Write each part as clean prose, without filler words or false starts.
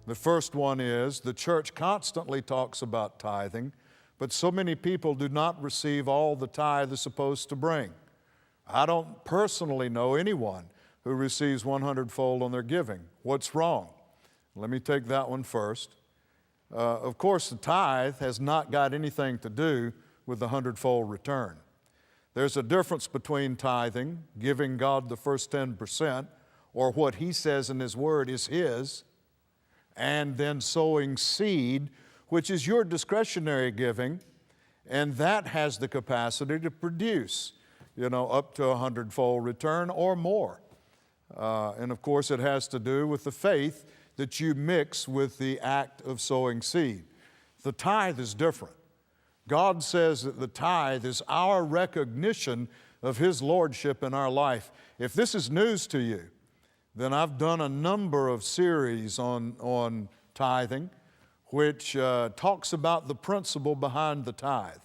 The first one is the church constantly talks about tithing, but so many people do not receive all the tithe is supposed to bring. I don't personally know anyone who receives 100-fold on their giving. What's wrong? Let me take that one first. Of course, the tithe has not got anything to do with the 100-fold return. There's a difference between tithing, giving God the first 10%, or what He says in His Word is His, and then sowing seed, which is your discretionary giving, and that has the capacity to produce, up to a 100-fold return or more. And of course, it has to do with the faith that you mix with the act of sowing seed. The tithe is different. God says that the tithe is our recognition of His lordship in our life. If this is news to you, then I've done a number of series on tithing, which talks about the principle behind the tithe.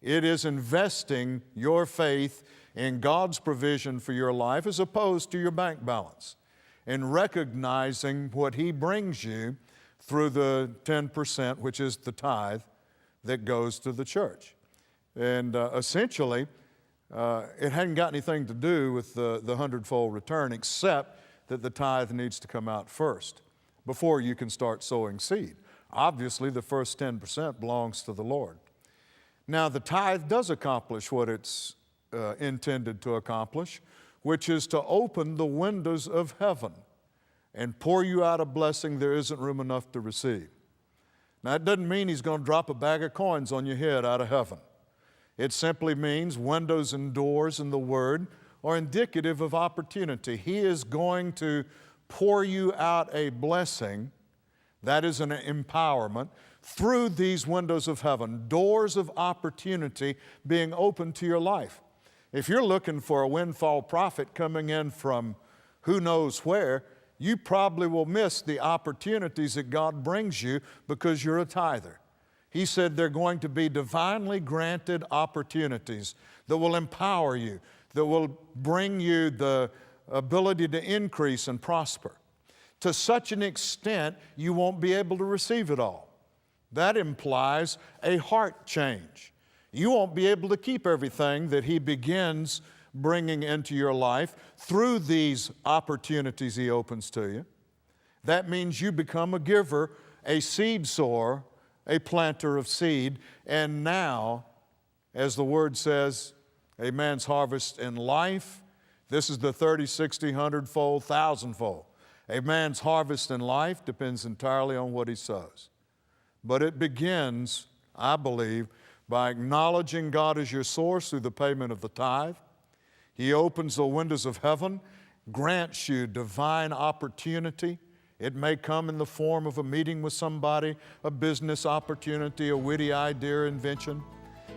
It is investing your faith in God's provision for your life as opposed to your bank balance, and recognizing what He brings you through the 10%, which is the tithe, that goes to the church. And essentially, it hadn't got anything to do with the 100-fold return, except that the tithe needs to come out first before you can start sowing seed. Obviously, the first 10% belongs to the Lord. Now, the tithe does accomplish what it's intended to accomplish, which is to open the windows of heaven and pour you out a blessing there isn't room enough to receive. Now, it doesn't mean He's going to drop a bag of coins on your head out of heaven. It simply means windows and doors in the Word are indicative of opportunity. He is going to pour you out a blessing, that is an empowerment, through these windows of heaven, doors of opportunity being open to your life. If you're looking for a windfall profit coming in from who knows where, you probably will miss the opportunities that God brings you because you're a tither. He said they're going to be divinely granted opportunities that will empower you, that will bring you the ability to increase and prosper. To such an extent, you won't be able to receive it all. That implies a heart change. You won't be able to keep everything that He begins bringing into your life through these opportunities He opens to you. That means you become a giver, a seed sower, a planter of seed, and now, as the Word says, a man's harvest in life, this is the 30, 60, 100-fold, 1,000-fold. A man's harvest in life depends entirely on what he sows. But it begins, I believe, by acknowledging God as your source through the payment of the tithe. He opens the windows of heaven, grants you divine opportunity. It may come in the form of a meeting with somebody, a business opportunity, a witty idea or invention.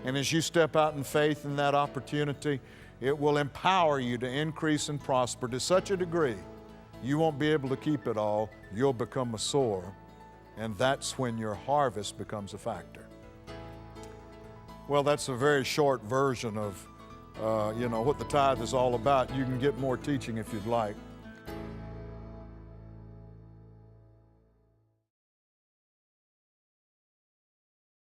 And as you step out in faith in that opportunity, it will empower you to increase and prosper to such a degree you won't be able to keep it all. You'll become a sower, and that's when your harvest becomes a factor. Well, that's a very short version of what the tithe is all about. You can get more teaching if you'd like.